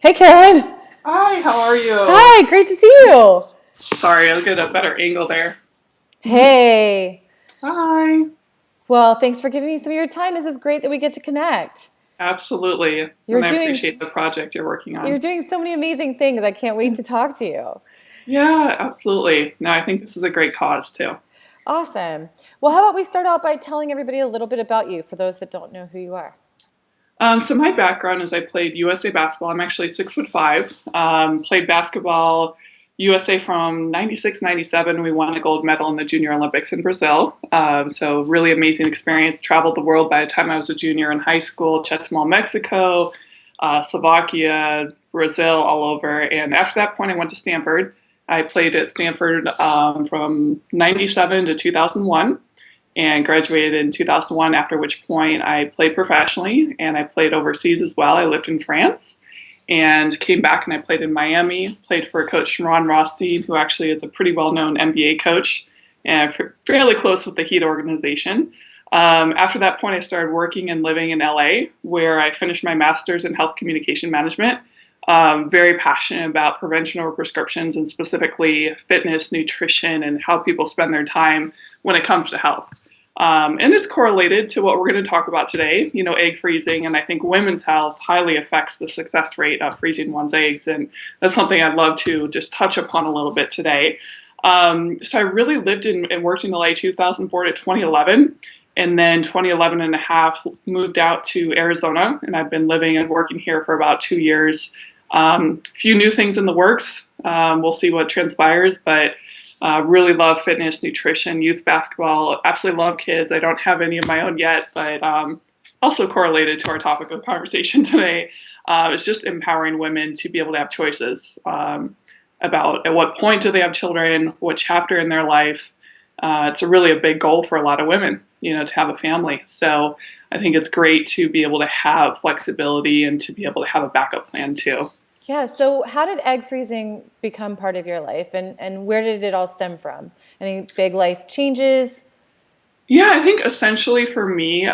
Hey, Carolyn. Hi, how are you? Hi, great to see you. Sorry, I'll get a better angle there. Hey. Hi. Well, thanks for giving me some of your time. This is great that we get to connect. Absolutely. You're And I doing appreciate the s- project you're working you're on. doing so many amazing things. I can't wait to talk to you. Yeah, absolutely. No, I think this is a great cause too. Awesome. Well, how about we start out by telling everybody a little bit about you for those that don't know who you are? So my background is I played USA basketball. I'm actually 6'5". Played basketball USA from 96, 97. We won a gold medal in the Junior Olympics in Brazil. So really amazing experience. Traveled the world by the time I was a junior in high school. Chetumal, Mexico, Slovakia, Brazil, all over. And after that point, I went to Stanford. I played at Stanford from 97 to 2001 and graduated in 2001, after which point I played professionally and I played overseas as well. I lived in France and came back and I played in Miami, played for Coach Ron Rothstein, who actually is a pretty well-known NBA coach and fairly close with the Heat organization. After that point, I started working and living in LA, where I finished my master's in health communication management. Very passionate about prevention over prescriptions and specifically fitness, nutrition, and how people spend their time when it comes to health. And it's correlated to what we're going to talk about today, egg freezing. And I think women's health highly affects the success rate of freezing one's eggs. And that's something I'd love to just touch upon a little bit today. So I really lived and worked in LA 2004 to 2011. And then 2011 and a half moved out to Arizona. And I've been living and working here for about 2 years. Few new things in the works. We'll see what transpires, but really love fitness, nutrition, youth basketball. Absolutely love kids. I don't have any of my own yet, but also correlated to our topic of conversation today. It's just empowering women to be able to have choices about at what point do they have children, what chapter in their life. It's really a big goal for a lot of women, to have a family. So I think it's great to be able to have flexibility and to be able to have a backup plan too. Yeah, so how did egg freezing become part of your life and where did it all stem from? Any big life changes? Yeah, I think essentially for me,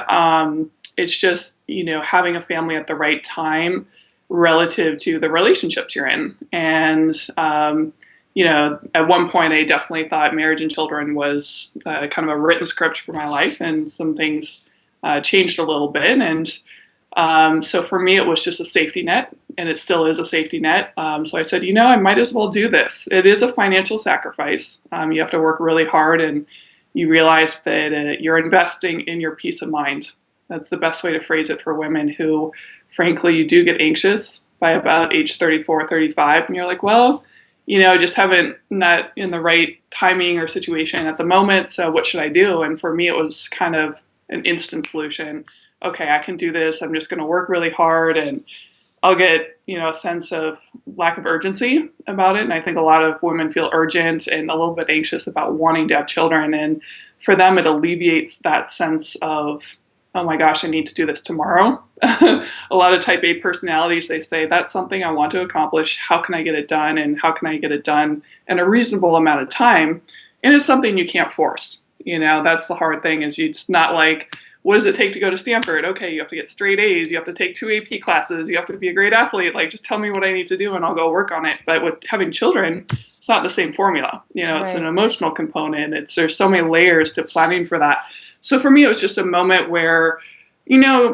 it's just, having a family at the right time relative to the relationships you're in. And, at one point, I definitely thought marriage and children was kind of a written script for my life, and some things changed a little bit. And so for me, it was just a safety net, and it still is a safety net. So I said, I might as well do this. It is a financial sacrifice. You have to work really hard, and you realize that you're investing in your peace of mind. That's the best way to phrase it for women who, frankly, you do get anxious by about age 34, 35, and you're like, well, just haven't not in the right timing or situation at the moment. So what should I do? And for me, it was kind of an instant solution. Okay, I can do this. I'm just going to work really hard and I'll get, a sense of lack of urgency about it. And I think a lot of women feel urgent and a little bit anxious about wanting to have children. And for them, it alleviates that sense of, oh my gosh, I need to do this tomorrow. A lot of type A personalities, they say, that's something I want to accomplish. How can I get it done? And how can I get it done in a reasonable amount of time? And it's something you can't force. That's the hard thing is it's not like, what does it take to go to Stanford? Okay, you have to get straight A's, you have to take 2 AP classes, you have to be a great athlete. Like, just tell me what I need to do and I'll go work on it. But with having children, it's not the same formula. It's an Right. emotional component. There's so many layers to planning for that. So for me, it was just a moment where,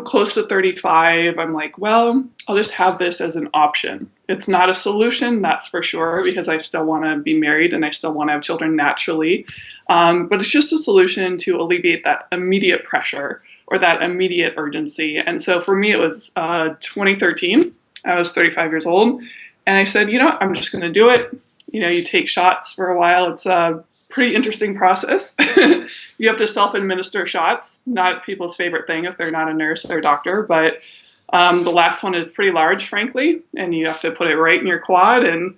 close to 35, I'm like, well, I'll just have this as an option. It's not a solution, that's for sure, because I still want to be married and I still want to have children naturally. But it's just a solution to alleviate that immediate pressure or that immediate urgency. And so for me, it was 2013. I was 35 years old. And I said, I'm just going to do it. You take shots for a while. It's a pretty interesting process. You have to self-administer shots, not people's favorite thing if they're not a nurse or a doctor. But the last one is pretty large, frankly, and you have to put it right in your quad. And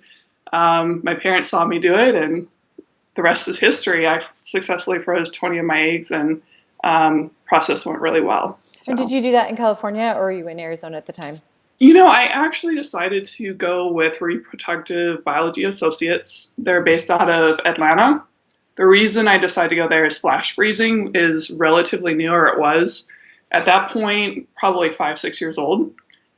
my parents saw me do it, and the rest is history. I successfully froze 20 of my eggs, and process went really well. And did So, you do that in California or were you in Arizona at the time? I actually decided to go with Reproductive Biology Associates. They're based out of Atlanta. The reason I decided to go there is flash freezing is relatively new, or it was at that point, probably 5, 6 years old.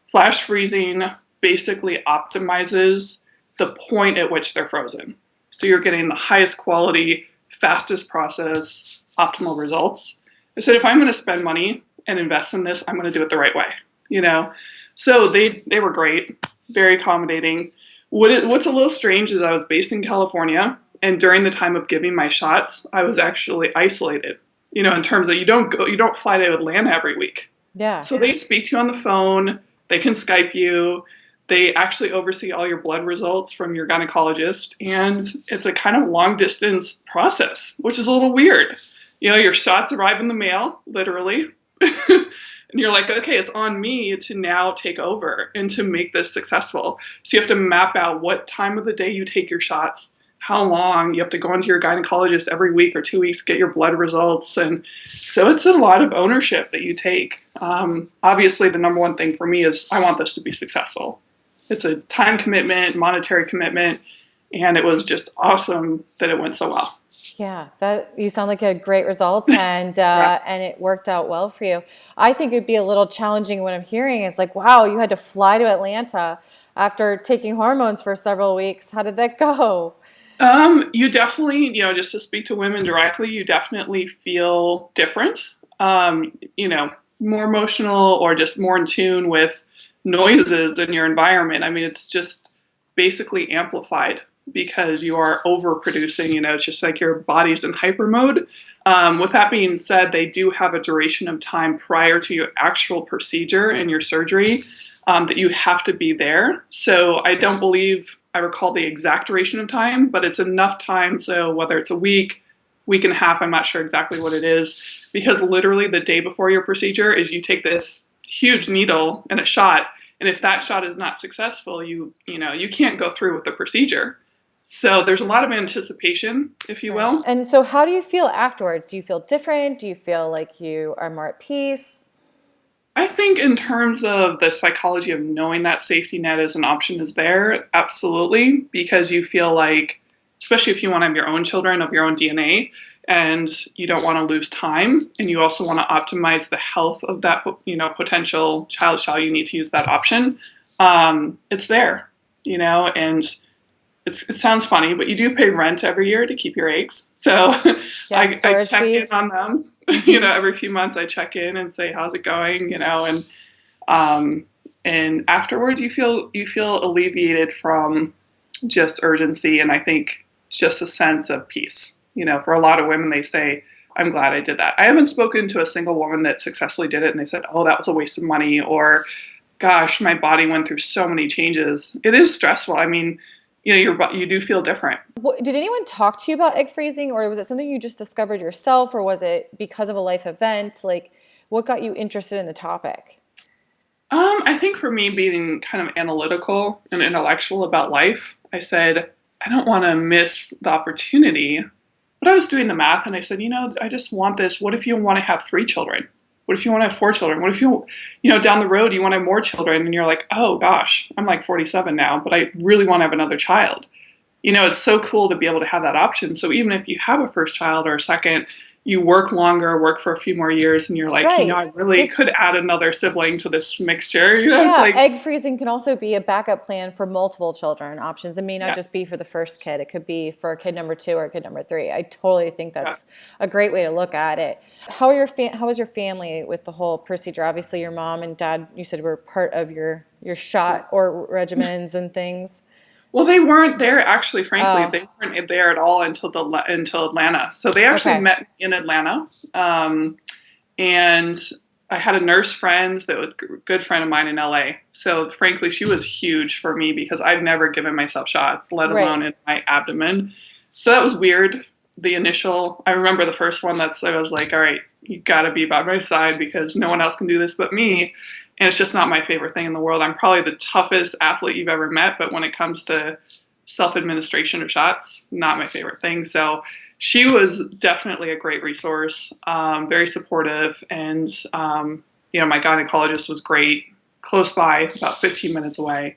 Flash freezing basically optimizes the point at which they're frozen. So you're getting the highest quality, fastest process, optimal results. I said, if I'm going to spend money and invest in this, I'm going to do it the right way, you know? So they were great, very accommodating. What's a little strange is I was based in California, and during the time of giving my shots, I was actually isolated, in terms of you don't fly to Atlanta every week. Yeah. So they speak to you on the phone, they can Skype you, they actually oversee all your blood results from your gynecologist, and it's a kind of long distance process, which is a little weird. Your shots arrive in the mail, literally. And you're like, okay, it's on me to now take over and to make this successful. So you have to map out what time of the day you take your shots, how long. You have to go into your gynecologist every week or 2 weeks, get your blood results. And so it's a lot of ownership that you take. Obviously, the number one thing for me is I want this to be successful. It's a time commitment, monetary commitment, and it was just awesome that it went so well. Yeah, that you sound like you had great results, and Yeah. and it worked out well for you. I think it'd be a little challenging. What I'm hearing is like, wow, you had to fly to Atlanta after taking hormones for several weeks. How did that go? You definitely, just to speak to women directly, you definitely feel different. More emotional or just more in tune with noises in your environment. I mean, it's just basically amplified because you are overproducing. It's just like your body's in hyper mode. With that being said, they do have a duration of time prior to your actual procedure and your surgery that you have to be there. So I don't believe I recall the exact duration of time, but it's enough time. So whether it's a week, week and a half, I'm not sure exactly what it is, because literally the day before your procedure is you take this huge needle and a shot. And if that shot is not successful, you can't go through with the procedure. So there's a lot of anticipation, if you Right. will. And so, how do you feel afterwards? Do you feel different? Do you feel like you are more at peace? I think in terms of the psychology of knowing that safety net as an option is there, absolutely, because you feel like, especially if you want to have your own children of your own DNA, and you don't want to lose time, and you also want to optimize the health of that, potential child, you need to use that option. It's there, and it sounds funny, but you do pay rent every year to keep your eggs. So Yeah, I storage check in fees. on them. Hmm. Every few months I check in and say, how's it going? And afterwards you feel alleviated from just urgency, and I think just a sense of peace. For a lot of women, they say, I'm glad I did that. I haven't spoken to a single woman that successfully did it and they said, oh, that was a waste of money, or gosh, my body went through so many changes. It is stressful. I mean, you do feel different. Did anyone talk to you about egg freezing, or was it something you just discovered yourself, or was it because of a life event? Like, what got you interested in the topic? I think for me, being kind of analytical and intellectual about life, I said, I don't want to miss the opportunity. But I was doing the math and I said, I just want this. What if you want to have 3 children? What if you want to have 4 children? What if down the road, you want to have more children and you're like, oh gosh, I'm like 47 now, but I really want to have another child. It's so cool to be able to have that option. So even if you have a first child or a second, you work longer, work for a few more years, and you're like, Right. I really This could add another sibling to this mixture. It's Yeah, like, egg freezing can also be a backup plan for multiple children options. It may not just be yes, for the first kid. It could be for kid number two or kid number three. I totally think yeah. that's a great way to look at it. How was your family with the whole procedure? Obviously, your mom and dad, you said, were part of your shot or regimens and things. Well, they weren't there actually. Frankly, Oh, they weren't there at all until Atlanta. So they actually okay. met in Atlanta, and I had a nurse friend that was a good friend of mine in LA. So frankly, she was huge for me because I've never given myself shots, let Right. alone in my abdomen. So that was weird. I remember the first one. I was like, all right, you got to be by my side because no one else can do this but me. And it's just not my favorite thing in the world. I'm probably the toughest athlete you've ever met, but when it comes to self-administration of shots, not my favorite thing. So she was definitely a great resource, very supportive, and my gynecologist was great, close by, about 15 minutes away.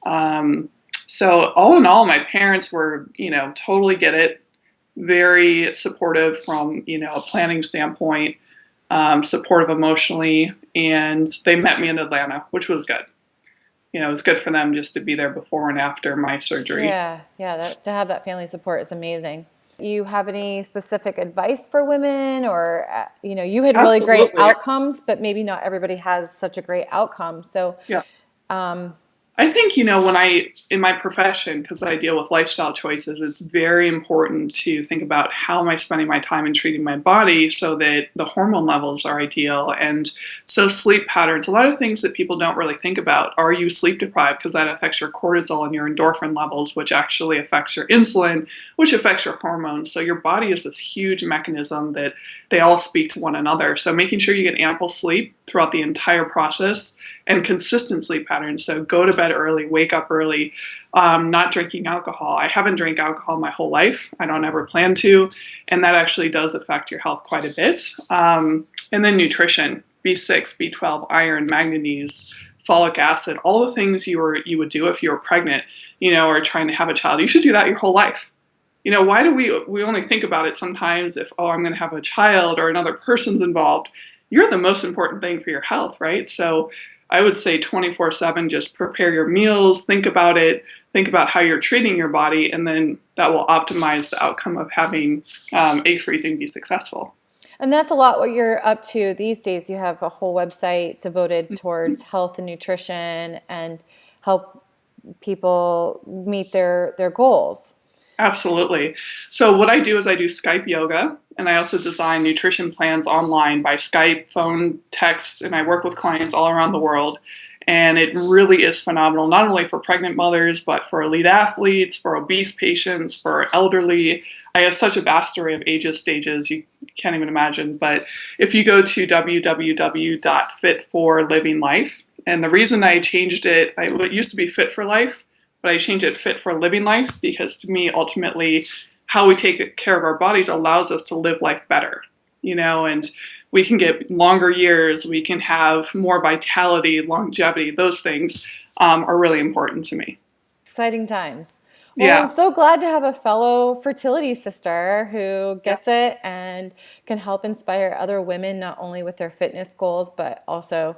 So all in all, my parents were, totally get it, very supportive from a planning standpoint, supportive emotionally, and they met me in Atlanta, which was good. it was good for them just to be there before and after my surgery. Yeah, to have that family support is amazing. You have any specific advice for women, or you had really great Absolutely. outcomes, but maybe not everybody has such a great outcome. So, Yeah. um, I think, when in my profession, because I deal with lifestyle choices, it's very important to think about how am I spending my time and treating my body so that the hormone levels are ideal. And so sleep patterns, a lot of things that people don't really think about. Are you sleep deprived? Because that affects your cortisol and your endorphin levels, which actually affects your insulin, which affects your hormones. So your body is this huge mechanism that they all speak to one another. So making sure you get ample sleep throughout the entire process and consistent sleep patterns. So go to bed early, wake up early, not drinking alcohol. I haven't drank alcohol my whole life. I don't ever plan to. And that actually does affect your health quite a bit. And then nutrition, B6, B12, iron, manganese, folic acid, all the things you would do if you were pregnant, or trying to have a child. You should do that your whole life. Why do we only think about it sometimes if, oh, I'm going to have a child or another person's involved? You're the most important thing for your health, right? So I would say 24/7, just prepare your meals, think about it, think about how you're treating your body, and then that will optimize the outcome of having egg freezing be successful. and that's a lot what you're up to these days. You have a whole website devoted towards health and nutrition and help people meet their goals. Absolutely. So what I do is I do Skype yoga, and I also design nutrition plans online by Skype, phone, text, and I work with clients all around the world. And it really is phenomenal, not only for pregnant mothers, but for elite athletes, for obese patients, for elderly. I have such a vast array of ages, stages, you can't even imagine. But if you go to www.fit4livinglife, and the reason I changed it, it used to be Fit for Life, but I changed it Fit for Living Life because to me, ultimately, how we take care of our bodies allows us to live life better, and we can get longer years, we can have more vitality, longevity, those things are really important to me. Exciting times. Well, I'm Yeah. so glad to have a fellow fertility sister who Yeah. gets it and can help inspire other women, not only with their fitness goals, but also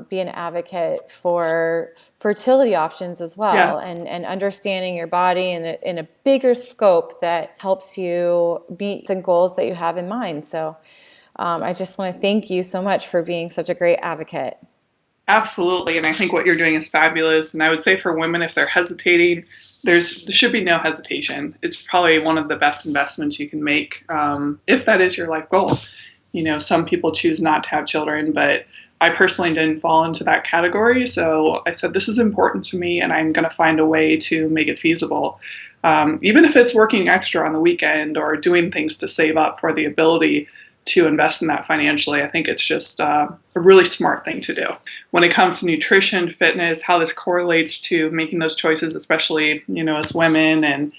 be an advocate for fertility options as well, Yes. and understanding your body in a bigger scope that helps you meet the goals that you have in mind. So I just want to thank you so much for being such a great advocate. Absolutely. And I think what you're doing is fabulous. And I would say for women, if they're hesitating, there should be no hesitation. It's probably one of the best investments you can make if that is your life goal. Some people choose not to have children, but I personally didn't fall into that category. So I said, this is important to me, and I'm going to find a way to make it feasible. Even if it's working extra on the weekend or doing things to save up for the ability to invest in that financially, I think it's just a really smart thing to do. When it comes to nutrition, fitness, how this correlates to making those choices, especially, as women, and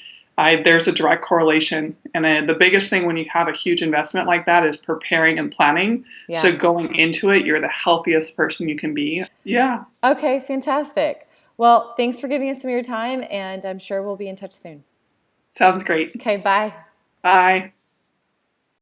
there's a direct correlation. And the biggest thing when you have a huge investment like that is preparing and planning. Yeah. So going into it, you're the healthiest person you can be. Yeah. Okay, fantastic. Well, thanks for giving us some of your time, and I'm sure we'll be in touch soon. Sounds great. Okay, bye. Bye.